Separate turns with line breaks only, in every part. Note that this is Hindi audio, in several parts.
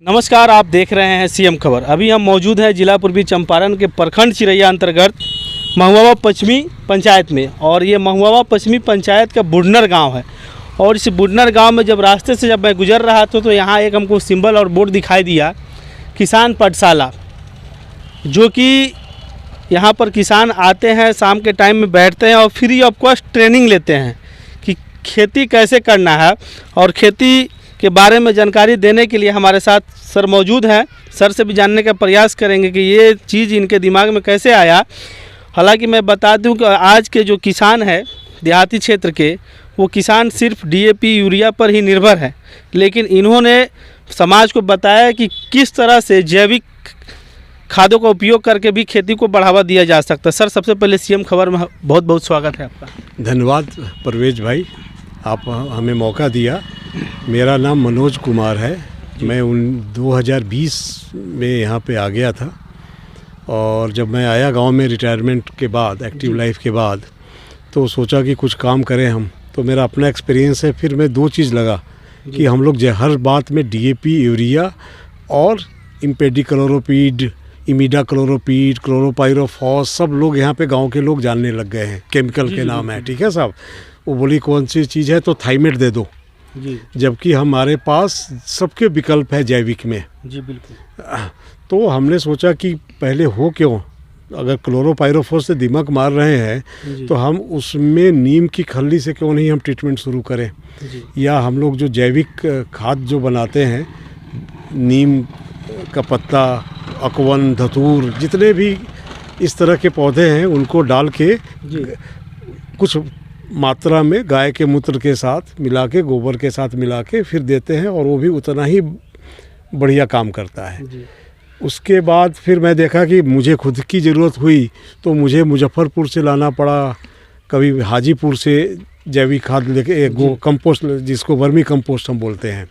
नमस्कार, आप देख रहे हैं सीएम खबर। अभी हम मौजूद हैं जिला पूर्वी चंपारण के प्रखंड चिरैया अंतर्गत महुआवा पश्चिमी पंचायत में। और ये महुआवा पश्चिमी पंचायत का बुढ़नर गांव है। और इस बुढ़नर गांव में जब रास्ते से मैं गुजर रहा था तो यहाँ एक हमको सिंबल और बोर्ड दिखाई दिया, किसान पाठशाला, जो कि यहाँ पर किसान आते हैं, शाम के टाइम में बैठते हैं और फ्री ऑफ कॉस्ट ट्रेनिंग लेते हैं कि खेती कैसे करना है। और खेती के बारे में जानकारी देने के लिए हमारे साथ सर मौजूद हैं। सर से भी जानने का प्रयास करेंगे कि ये चीज़ इनके दिमाग में कैसे आया। हालांकि मैं बता दूं कि आज के जो किसान है देहाती क्षेत्र के, वो किसान सिर्फ डीएपी यूरिया पर ही निर्भर है, लेकिन इन्होंने समाज को बताया कि किस तरह से जैविक खादों का उपयोग करके भी खेती को बढ़ावा दिया जा सकता है। सर, सबसे पहले सीएम खबर में बहुत बहुत स्वागत है आपका।
धन्यवाद परवेज भाई, आप हमें मौका दिया। मेरा नाम मनोज कुमार है। मैं 2020 में यहाँ पे आ गया था, और जब मैं आया गांव में रिटायरमेंट के बाद, एक्टिव लाइफ के बाद, तो सोचा कि कुछ काम करें हम। तो मेरा अपना एक्सपीरियंस है। फिर मैं दो चीज़ लगा कि हम लोग हर बात में डीएपी यूरिया और इम्पेडिक्लोरोपीड, इमिडाक्लोरोपीड, क्लोरोपाइरोफॉस, सब लोग यहाँ पे गांव के लोग जानने लग गए हैं। केमिकल के नाम है, ठीक है साहब। वो बोली कौन सी चीज़ है, तो थाइमेट दे दो जी। जबकि हमारे पास सबके विकल्प है जैविक में
जी, बिल्कुल।
तो हमने सोचा कि पहले हो क्यों, अगर क्लोरोपाइरोफॉस से दिमक मार रहे हैं तो हम उसमें नीम की खल्ली से क्यों नहीं हम ट्रीटमेंट शुरू करें जी। या हम लोग जो जैविक खाद जो बनाते हैं, नीम का पत्ता, अकवन, धतूर, जितने भी इस तरह के पौधे हैं, उनको डाल के कुछ मात्रा में गाय के मूत्र के साथ मिला के, गोबर के साथ मिला के फिर देते हैं, और वो भी उतना ही बढ़िया काम करता है जी। उसके बाद फिर मैं देखा कि मुझे खुद की ज़रूरत हुई, तो मुझे मुजफ्फरपुर से लाना पड़ा, कभी हाजीपुर से जैविक खाद लेके, कंपोस्ट, जिसको वर्मी कंपोस्ट हम बोलते हैं।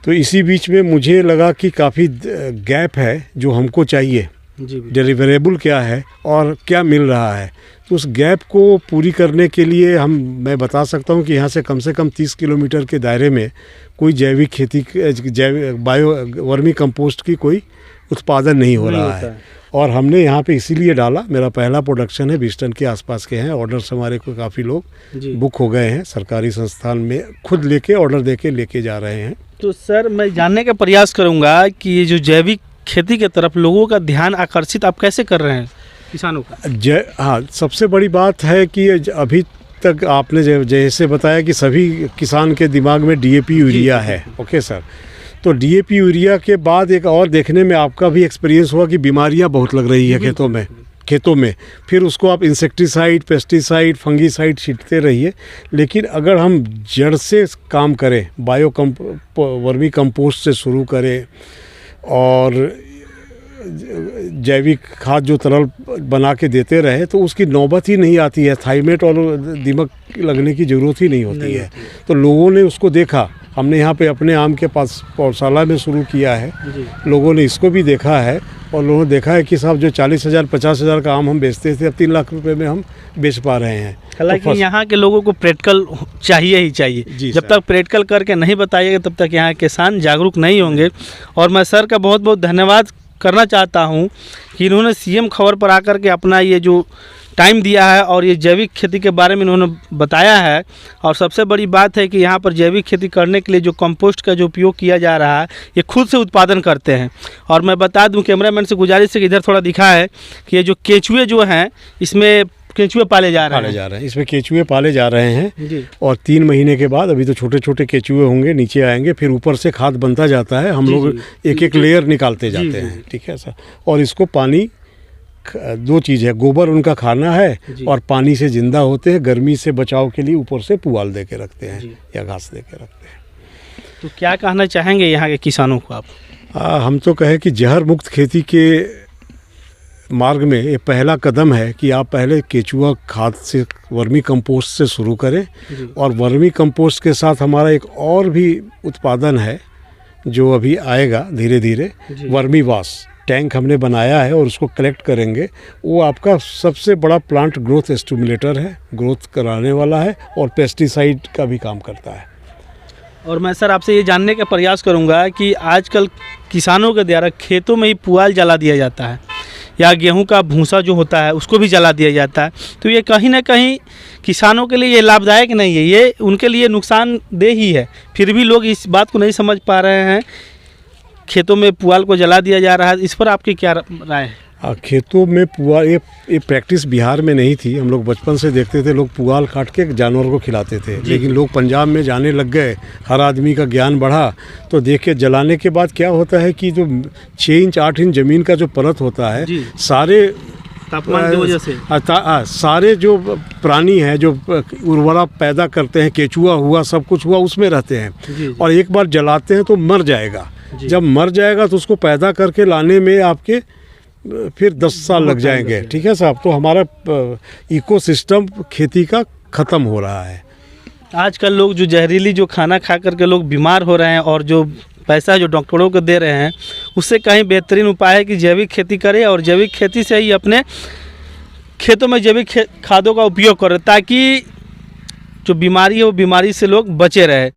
तो इसी बीच में मुझे लगा कि काफ़ी गैप है जो हमको चाहिए, डिलीवरेबल क्या है और क्या मिल रहा है। तो उस गैप को पूरी करने के लिए मैं बता सकता हूँ कि यहाँ से कम 30 किलोमीटर के दायरे में कोई जैविक खेती, जैविक वर्मी कंपोस्ट की कोई उत्पादन नहीं हो रहा है। और हमने यहाँ पे इसीलिए डाला, मेरा पहला प्रोडक्शन है, 20 टन के आसपास के हैं। ऑर्डर्स हमारे को काफ़ी लोग बुक हो गए हैं। सरकारी संस्थान में खुद लेके ऑर्डर देके लेके जा रहे हैं।
तो सर, मैं जानने का प्रयास करूँगा कि ये जो जैविक खेती के तरफ लोगों का ध्यान आकर्षित आप कैसे कर रहे हैं किसानों का?
हाँ, सबसे बड़ी बात है कि अभी तक आपने जैसे बताया कि सभी किसान के दिमाग में डीएपी यूरिया है। ओके सर, तो डीएपी यूरिया के बाद एक और देखने में आपका भी एक्सपीरियंस हुआ कि बीमारियां बहुत लग रही है खेतों में। फिर उसको आप इंसेक्टिसाइड, पेस्टिसाइड, फंगीसाइड छींटते रहिए। लेकिन अगर हम जड़ से काम करें, वर्मी कंपोस्ट से शुरू करें और जैविक खाद जो तरल बना के देते रहे, तो उसकी नौबत ही नहीं आती है। थाइमेट और दीमक लगने की ज़रूरत ही नहीं होती है। तो लोगों ने उसको देखा। हमने यहाँ पे अपने आम के पास पौधशाला में शुरू किया है, लोगों ने इसको भी देखा है, और लोगों ने देखा है कि साहब जो 40,000 50,000 का आम हम बेचते थे, अब 3 लाख रुपए में हम बेच पा रहे हैं।
हालांकि तो यहाँ के लोगों को प्रैक्टिकल चाहिए ही चाहिए। जब तक प्रैक्टिकल करके नहीं बताइएगा तब तक यहाँ किसान जागरूक नहीं होंगे। और मैं सर का बहुत बहुत धन्यवाद करना चाहता हूँ कि इन्होंने सीएम खबर पर आकर के अपना ये जो टाइम दिया है और ये जैविक खेती के बारे में इन्होंने बताया है। और सबसे बड़ी बात है कि यहाँ पर जैविक खेती करने के लिए जो कंपोस्ट का जो उपयोग किया जा रहा है, ये खुद से उत्पादन करते हैं। और मैं बता दूं, कैमरामैन से गुजारिश है कि इधर थोड़ा दिखा है कि ये जो केंचुए जो हैं, इसमें केंचुए पाले जा रहे हैं।
इसमें केंचुए पाले जा रहे हैं जी। और 3 महीने के बाद, अभी तो छोटे छोटे केंचुए होंगे, नीचे आएंगे, फिर ऊपर से खाद बनता जाता है। हम लोग एक लेयर निकालते जाते हैं, ठीक है सर। और इसको पानी, 2 चीज़ है, गोबर उनका खाना है और पानी से जिंदा होते हैं। गर्मी से बचाव के लिए ऊपर से पुआल दे के रखते हैं या घास दे के रखते हैं।
तो क्या कहना चाहेंगे यहाँ के किसानों को आप?
हम तो कहें कि जहर मुक्त खेती के मार्ग में ये पहला कदम है कि आप पहले केचुआ खाद से, वर्मी कंपोस्ट से शुरू करें। और वर्मी कंपोस्ट के साथ हमारा एक और भी उत्पादन है जो अभी आएगा धीरे धीरे, वर्मी वास टैंक हमने बनाया है, और उसको कलेक्ट करेंगे। वो आपका सबसे बड़ा प्लांट ग्रोथ स्टिमुलेटर है, ग्रोथ कराने वाला है, और पेस्टिसाइड का भी काम करता है।
और मैं सर आपसे ये जानने का प्रयास करूंगा कि आजकल किसानों के द्वारा खेतों में ही पुआल जला दिया जाता है या गेहूं का भूसा जो होता है उसको भी जला दिया जाता है, तो ये कहीं ना कहीं किसानों के लिए ये लाभदायक नहीं है, ये उनके लिए नुकसानदेह ही है। फिर भी लोग इस बात को नहीं समझ पा रहे हैं, खेतों में पुआल को जला दिया जा रहा है। इस पर आपकी क्या राय है?
खेतों में पुआल ये प्रैक्टिस बिहार में नहीं थी। हम लोग बचपन से देखते थे, लोग पुआल काट के जानवर को खिलाते थे, लेकिन लोग पंजाब में जाने लग गए, हर आदमी का ज्ञान बढ़ा, तो देखिए जलाने के बाद क्या होता है कि जो 6 इंच 8 इंच ज़मीन का जो परत होता है, सारे
तापमान की वजह से
सारे जो प्राणी हैं जो उर्वरा पैदा करते हैं, केचुआ हुआ, सब कुछ हुआ, उसमें रहते हैं। और एक बार जलाते हैं तो मर जाएगा। जब मर जाएगा तो उसको पैदा करके लाने में आपके फिर 10 साल लग जाएंगे। ठीक है साहब, तो हमारा इकोसिस्टम खेती का ख़त्म हो रहा है।
आजकल लोग जो जहरीली जो खाना खा करके लोग बीमार हो रहे हैं और जो पैसा जो डॉक्टरों को दे रहे हैं, उससे कहीं बेहतरीन उपाय है कि जैविक खेती करें और जैविक खेती से ही अपने खेतों में जैविक खादों का उपयोग करें, ताकि जो बीमारी है वो बीमारी से लोग बचे रहे।